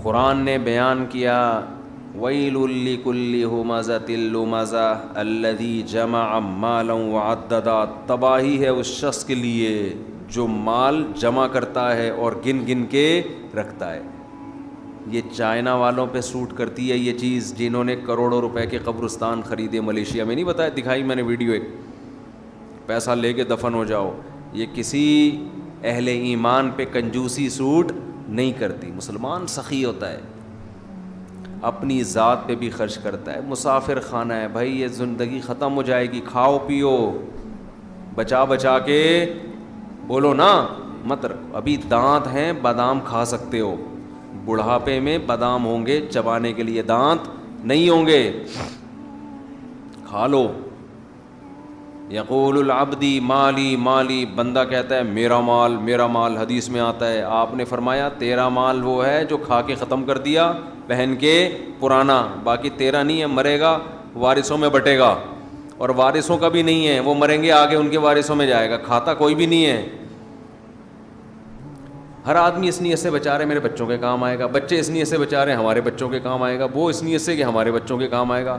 قرآن نے بیان کیا ویل لکل ہمزۃ لمزہ الذی جمع مالا وعددا، تباہی ہے اس شخص کے لیے جو مال جمع کرتا ہے اور گن گن کے رکھتا ہے. یہ چائنا والوں پہ سوٹ کرتی ہے یہ چیز، جنہوں نے کروڑوں روپے کے قبرستان خریدے ملیشیا میں. نہیں بتایا، دکھائی میں نے ویڈیو ایک، پیسہ لے کے دفن ہو جاؤ. یہ کسی اہل ایمان پہ کنجوسی سوٹ نہیں کرتی. مسلمان سخی ہوتا ہے، اپنی ذات پہ بھی خرچ کرتا ہے. مسافر خانہ ہے بھائی، یہ زندگی ختم ہو جائے گی، کھاؤ پیو بچا بچا کے، بولو نا مت رکھو. ابھی دانت ہیں، بادام کھا سکتے ہو، بڑھاپے میں بادام ہوں گے چبانے کے لیے، دانت نہیں ہوں گے، کھا لو. یقول العبدی مالی مالی، بندہ کہتا ہے میرا مال میرا مال. حدیث میں آتا ہے، آپ نے فرمایا تیرا مال وہ ہے جو کھا کے ختم کر دیا پہن کے پرانا، باقی تیرا نہیں ہے، مرے گا وارثوں میں بٹے گا. اور وارثوں کا بھی نہیں ہے، وہ مریں گے آگے ان کے وارثوں میں جائے گا، کھاتا کوئی بھی نہیں ہے. ہر آدمی اس نیت سے بچا رہے میرے بچوں کے کام آئے گا، بچے اس نیت سے بچا رہے ہمارے بچوں کے کام آئے گا، وہ اس نیت سے کہ ہمارے بچوں کے کام آئے گا.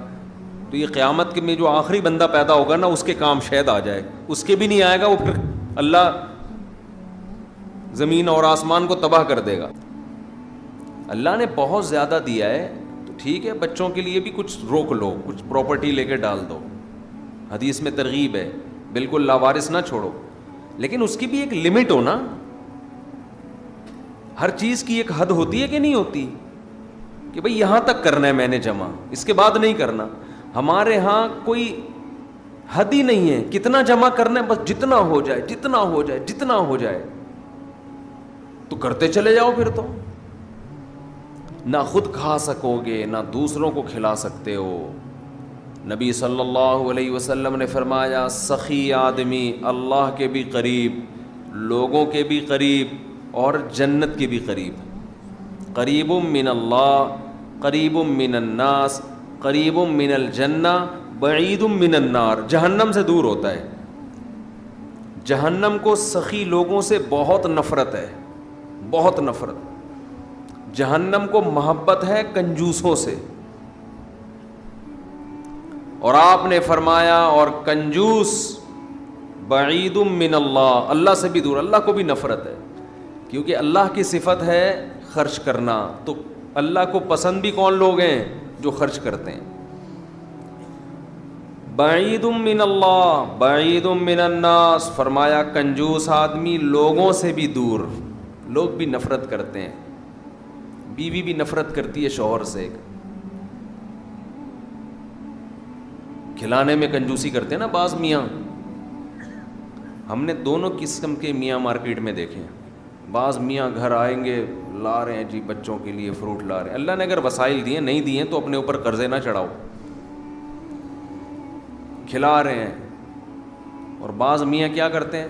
تو یہ قیامت میں جو آخری بندہ پیدا ہوگا نا، اس کے کام شاید آ جائے، اس کے بھی نہیں آئے گا، وہ پھر اللہ زمین اور آسمان کو تباہ کر دے گا. اللہ نے بہت زیادہ دیا ہے تو ٹھیک ہے، بچوں کے لیے بھی کچھ روک لو، کچھ پراپرٹی لے کے ڈال دو. حدیث میں ترغیب ہے، بالکل لاوارث نہ چھوڑو، لیکن اس کی بھی ایک لمٹ ہو نا. ہر چیز کی ایک حد ہوتی ہے کہ نہیں ہوتی، کہ بھئی یہاں تک کرنا ہے میں نے جمع، اس کے بعد نہیں کرنا. ہمارے ہاں کوئی حد ہی نہیں ہے، کتنا جمع کرنا ہے، بس جتنا ہو جائے جتنا ہو جائے جتنا ہو جائے تو کرتے چلے جاؤ. پھر تو نہ خود کھا سکو گے نہ دوسروں کو کھلا سکتے ہو. نبی صلی اللہ علیہ وسلم نے فرمایا سخی آدمی اللہ کے بھی قریب، لوگوں کے بھی قریب اور جنت کے بھی قریب. قریب من اللہ، قریب من الناس، قریب من الجنہ، بعید من النار. جہنم سے دور ہوتا ہے. جہنم کو سخی لوگوں سے بہت نفرت ہے، بہت نفرت. جہنم کو محبت ہے کنجوسوں سے. اور آپ نے فرمایا اور کنجوس بعید من اللہ، اللہ سے بھی دور، اللہ کو بھی نفرت ہے. کیونکہ اللہ کی صفت ہے خرچ کرنا، تو اللہ کو پسند بھی کون لوگ ہیں؟ جو خرچ کرتے ہیں. بعید من اللہ بعید من الناس، فرمایا کنجوس آدمی لوگوں سے بھی دور، لوگ بھی نفرت کرتے ہیں. بیوی بھی نفرت کرتی ہے شوہر سے، کھلانے میں کنجوسی کرتے ہیں نا بعض میاں. ہم نے دونوں قسم کے میاں مارکیٹ میں دیکھے ہیں. بعض میاں گھر آئیں گے، لا رہے ہیں جی بچوں کے لیے فروٹ لا رہے ہیں. اللہ نے اگر وسائل دیے نہیں دیے تو اپنے اوپر قرضے نہ چڑھاؤ، کھلا رہے ہیں. اور بعض میاں کیا کرتے ہیں،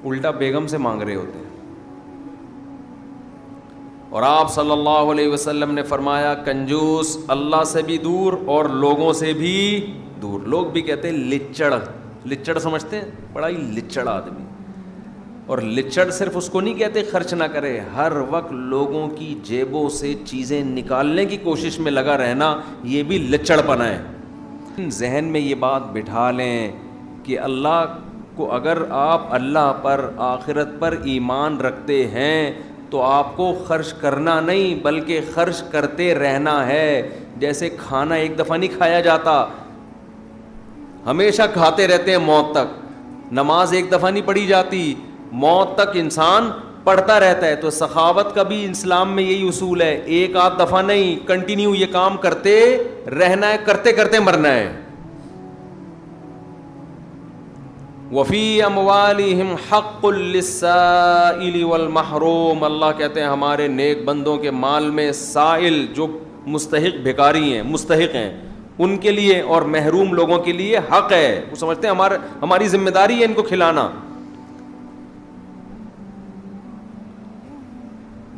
الٹا بیگم سے مانگ رہے ہوتے ہیں. اور آپ صلی اللہ علیہ وسلم نے فرمایا کنجوس اللہ سے بھی دور اور لوگوں سے بھی دور. لوگ بھی کہتے ہیں لچڑ، لچڑ سمجھتے ہیں، بڑا ہی لچڑ آدمی. اور لچڑ صرف اس کو نہیں کہتے خرچ نہ کرے، ہر وقت لوگوں کی جیبوں سے چیزیں نکالنے کی کوشش میں لگا رہنا، یہ بھی لچڑ پنا ہے. ذہن میں یہ بات بٹھا لیں کہ اللہ کو اگر آپ اللہ پر آخرت پر ایمان رکھتے ہیں تو آپ کو خرچ کرنا نہیں بلکہ خرچ کرتے رہنا ہے. جیسے کھانا ایک دفعہ نہیں کھایا جاتا، ہمیشہ کھاتے رہتے ہیں موت تک. نماز ایک دفعہ نہیں پڑھی جاتی، موت تک انسان پڑھتا رہتا ہے. تو سخاوت کا بھی اسلام میں یہی اصول ہے، ایک آدھ دفعہ نہیں، کنٹینیو یہ کام کرتے رہنا ہے، کرتے کرتے مرنا ہے. وفی اموالہم حق للسائل والمحروم، اللہ کہتے ہیں ہمارے نیک بندوں کے مال میں سائل جو مستحق بھکاری ہیں، مستحق ہیں، ان کے لیے اور محروم لوگوں کے لیے حق ہے. وہ سمجھتے ہیں ہماری ذمہ داری ہے ان کو کھلانا.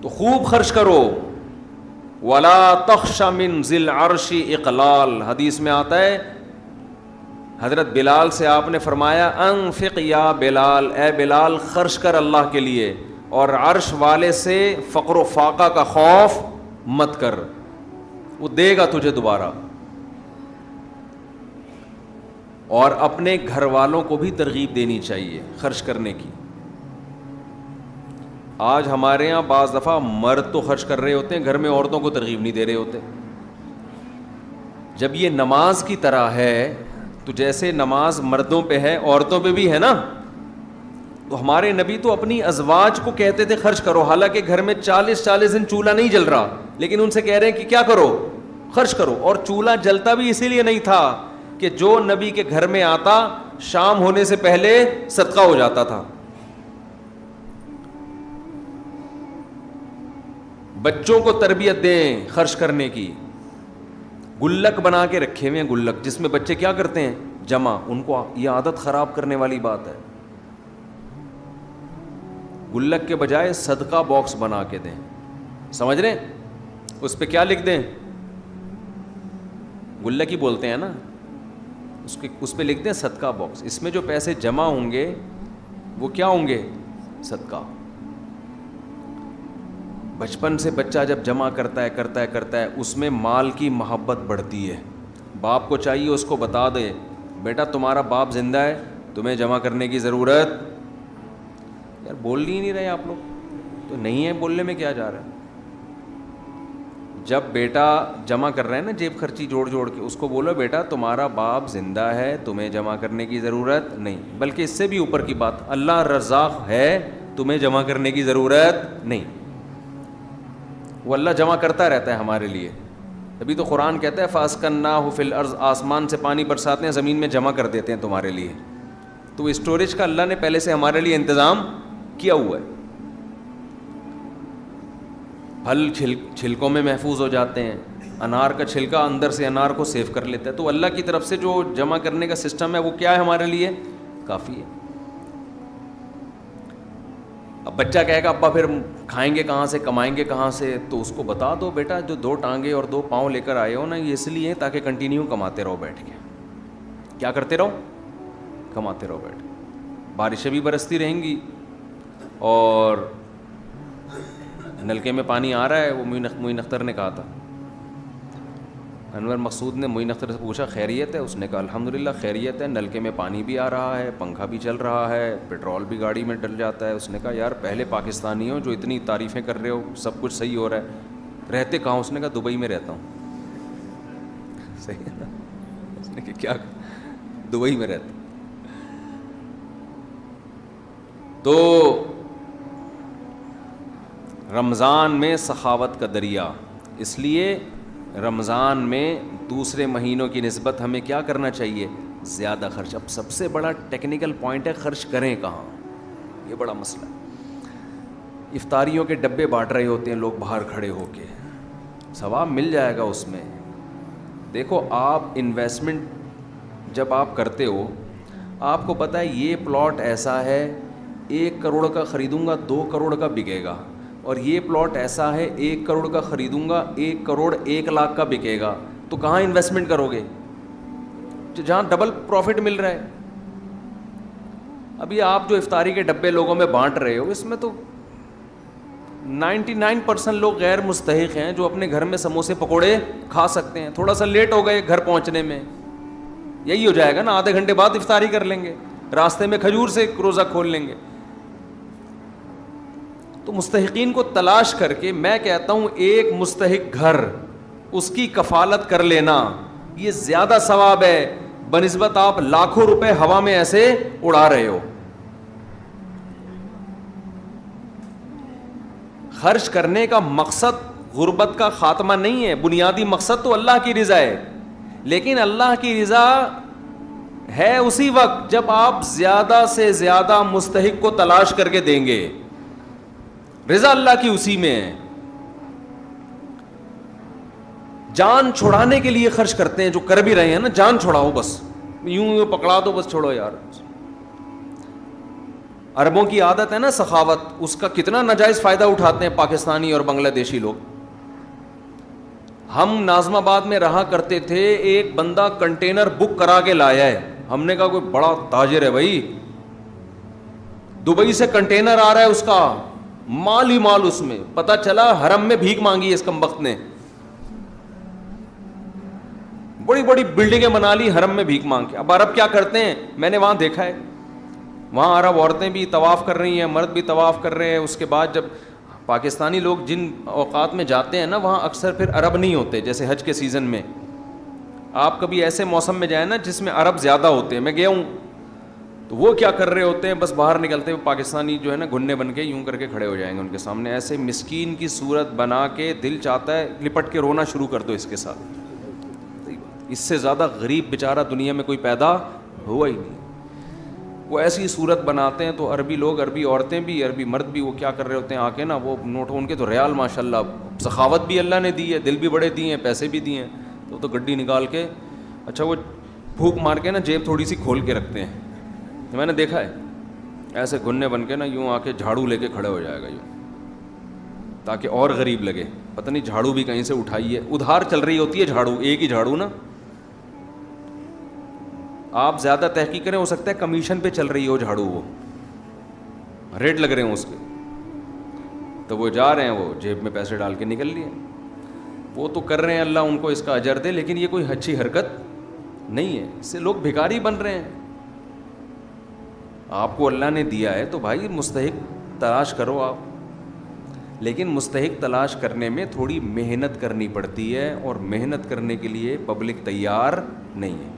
تو خوب خرچ کرو. ولا تخش من ذی العرش اقلال، حدیث میں آتا ہے حضرت بلال سے آپ نے فرمایا انفق یا بلال، اے بلال خرچ کر اللہ کے لیے. اور عرش والے سے فقر و فاقہ کا خوف مت کر، وہ دے گا تجھے دوبارہ. اور اپنے گھر والوں کو بھی ترغیب دینی چاہیے خرچ کرنے کی. آج ہمارے ہاں بعض دفعہ مرد تو خرچ کر رہے ہوتے ہیں، گھر میں عورتوں کو ترغیب نہیں دے رہے ہوتے. جب یہ نماز کی طرح ہے تو جیسے نماز مردوں پہ ہے عورتوں پہ بھی ہے نا، تو ہمارے نبی تو اپنی ازواج کو کہتے تھے خرچ کرو، حالانکہ گھر میں 40 دن چولہا نہیں جل رہا، لیکن ان سے کہہ رہے ہیں کہ کیا کرو، خرچ کرو. اور چولہا جلتا بھی اسی لیے نہیں تھا کہ جو نبی کے گھر میں آتا شام ہونے سے پہلے صدقہ ہو جاتا تھا. بچوں کو تربیت دیں خرچ کرنے کی. گلک بنا کے رکھے ہوئے ہیں، گلک جس میں بچے کیا کرتے ہیں جمع، ان کو یہ عادت خراب کرنے والی بات ہے. گلک کے بجائے صدقہ باکس بنا کے دیں، سمجھ رہے ہیں؟ اس پہ کیا لکھ دیں، گلک ہی بولتے ہیں نا، اس پہ لکھ دیں صدقہ باکس. اس میں جو پیسے جمع ہوں گے وہ کیا ہوں گے، صدقہ. بچپن سے بچہ جب جمع کرتا ہے اس میں مال کی محبت بڑھتی ہے. باپ کو چاہیے اس کو بتا دے بیٹا تمہارا باپ زندہ ہے، تمہیں جمع کرنے کی ضرورت. یار بول ہی نہیں رہے آپ لوگ، تو نہیں ہے بولنے میں کیا جا رہا ہے. جب بیٹا جمع کر رہے ہیں نا جیب خرچی جوڑ کے، اس کو بولو بیٹا تمہارا باپ زندہ ہے، تمہیں جمع کرنے کی ضرورت نہیں. بلکہ اس سے بھی اوپر کی بات، اللہ رزاق ہے، تمہیں جمع کرنے کی ضرورت نہیں. وہ اللہ جمع کرتا رہتا ہے ہمارے لیے. ابھی تو قرآن کہتا ہے فَأَسْكَنَّاهُ فِي الْأَرْضِ، آسمان سے پانی برساتے ہیں، زمین میں جمع کر دیتے ہیں تمہارے لیے. تو اسٹوریج کا اللہ نے پہلے سے ہمارے لیے انتظام کیا ہوا ہے. پھل چھلکوں میں محفوظ ہو جاتے ہیں، انار کا چھلکا اندر سے انار کو سیو کر لیتا ہے. تو اللہ کی طرف سے جو جمع کرنے کا سسٹم ہے وہ کیا ہے ہمارے لیے، کافی ہے. اب بچہ کہے گا ابا پھر کھائیں گے کہاں سے، کمائیں گے کہاں سے، تو اس کو بتا دو بیٹا جو 2 ٹانگیں اور 2 پاؤں لے کر آئے ہو نا، یہ اس لیے تاکہ کنٹینیو کماتے رہو بیٹھ کے. کیا کرتے رہو، کماتے رہو بیٹھ کے. بارشیں بھی برستی رہیں گی اور نلکے میں پانی آ رہا ہے. وہ معین اختر نے کہا تھا، انور مقصود نے معین اختر سے پوچھا خیریت ہے، اس نے کہا الحمدللہ خیریت ہے، نلکے میں پانی بھی آ رہا ہے، پنکھا بھی چل رہا ہے، پیٹرول بھی گاڑی میں ڈل جاتا ہے. اس نے کہا یار پہلے پاکستانی ہو جو اتنی تعریفیں کر رہے ہو، سب کچھ صحیح ہو رہا ہے، رہتے کہاں؟ اس نے کہا دبئی میں رہتا ہوں. صحیح ہے نا؟ اس نے کہا کیا، دبئی میں رہتا. تو رمضان میں سخاوت کا دریا، اس لیے رمضان میں دوسرے مہینوں کی نسبت ہمیں کیا کرنا چاہیے، زیادہ خرچ. اب سب سے بڑا ٹیکنیکل پوائنٹ ہے خرچ کریں کہاں، یہ بڑا مسئلہ ہے. افطاریوں کے ڈبے بانٹ رہے ہوتے ہیں لوگ باہر کھڑے ہو کے، ثواب مل جائے گا اس میں. دیکھو آپ انویسٹمنٹ جب آپ کرتے ہو، آپ کو پتہ ہے یہ پلاٹ ایسا ہے 1 کروڑ کا خریدوں گا 2 کروڑ کا بکے گا، اور یہ پلاٹ ایسا ہے 1 کروڑ کا خریدوں گا 1 کروڑ 1 لاکھ کا بکے گا. تو کہاں انویسٹمنٹ کرو گے، جہاں ڈبل پروفٹ مل رہا ہے. ابھی آپ جو افطاری کے ڈبے لوگوں میں بانٹ رہے ہو، اس میں تو 99% لوگ غیر مستحق ہیں جو اپنے گھر میں سموسے پکوڑے کھا سکتے ہیں. تھوڑا سا لیٹ ہو گئے گھر پہنچنے میں، یہی ہو جائے گا نا، آدھے گھنٹے بعد افطاری کر لیں گے، راستے میں کھجور سے روزہ کھول لیں گے. تو مستحقین کو تلاش کر کے، میں کہتا ہوں ایک مستحق گھر، اس کی کفالت کر لینا، یہ زیادہ ثواب ہے بنسبت آپ لاکھوں روپے ہوا میں ایسے اڑا رہے ہو. خرچ کرنے کا مقصد غربت کا خاتمہ نہیں ہے، بنیادی مقصد تو اللہ کی رضا ہے. لیکن اللہ کی رضا ہے اسی وقت جب آپ زیادہ سے زیادہ مستحق کو تلاش کر کے دیں گے. رضا اللہ کی اسی میں ہے. جان چھڑانے کے لیے خرچ کرتے ہیں، جو کر بھی رہے ہیں نا، جان چھڑاؤ بس، یوں پکڑا دو بس، چھوڑو یار. عربوں کی عادت ہے نا سخاوت، اس کا کتنا ناجائز فائدہ اٹھاتے ہیں پاکستانی اور بنگلہ دیشی لوگ. ہم ناظم آباد میں رہا کرتے تھے، ایک بندہ کنٹینر بک کرا کے لایا ہے. ہم نے کہا کوئی بڑا تاجر ہے بھائی، دبئی سے کنٹینر آ رہا ہے اس کا، مال ہی مال اس میں. پتہ چلا حرم میں بھیک مانگی ہے اس کمبخت نے, بڑی بڑی بلڈنگیں بنا لی حرم میں بھیک مانگ کے. اب عرب کیا کرتے ہیں, میں نے وہاں دیکھا ہے, وہاں عرب عورتیں بھی طواف کر رہی ہیں, مرد بھی طواف کر رہے ہیں. اس کے بعد جب پاکستانی لوگ جن اوقات میں جاتے ہیں نا, وہاں اکثر پھر عرب نہیں ہوتے. جیسے حج کے سیزن میں آپ کبھی ایسے موسم میں جائیں نا جس میں عرب زیادہ ہوتے ہیں, میں گیا ہوں, تو وہ کیا کر رہے ہوتے ہیں, بس باہر نکلتے ہوئے پاکستانی جو ہے نا گھننے بن کے یوں کر کے کھڑے ہو جائیں گے ان کے سامنے, ایسے مسکین کی صورت بنا کے دل چاہتا ہے لپٹ کے رونا شروع کر دو اس کے ساتھ. اس سے زیادہ غریب بیچارہ دنیا میں کوئی پیدا ہوا ہی نہیں. وہ ایسی صورت بناتے ہیں تو عربی لوگ, عربی عورتیں بھی, عربی مرد بھی, وہ کیا کر رہے ہوتے ہیں آ کے نا, وہ نوٹ ان کے تو ریال ماشاء اللہ, سخاوت بھی اللہ نے دی ہے, دل بھی بڑے دیے ہیں, پیسے بھی دیے ہیں, تو گڈی نکال کے, اچھا وہ پھونک مار کے نا جیب تھوڑی سی کھول کے رکھتے ہیں, میں نے دیکھا ہے ایسے گھننے بن کے نا یوں آ کے جھاڑو لے کے کھڑے ہو جائے گا یوں, تاکہ اور غریب لگے. پتہ نہیں جھاڑو بھی کہیں سے اٹھائی ہے, ادھار چل رہی ہوتی ہے جھاڑو, ایک ہی جھاڑو نا, آپ زیادہ تحقیق کریں, ہو سکتا ہے کمیشن پہ چل رہی ہو جھاڑو, وہ ریٹ لگ رہے ہوں اس کے, تو وہ جا رہے ہیں, وہ جیب میں پیسے ڈال کے نکل لیے. وہ تو کر رہے ہیں, اللہ ان کو اس کا اجر دے, لیکن یہ کوئی اچھی حرکت نہیں ہے. اس سے لوگ بھکاری بن رہے ہیں. آپ کو اللہ نے دیا ہے تو بھائی مستحق تلاش کرو آپ, لیکن مستحق تلاش کرنے میں تھوڑی محنت کرنی پڑتی ہے, اور محنت کرنے کے لیے پبلک تیار نہیں ہے.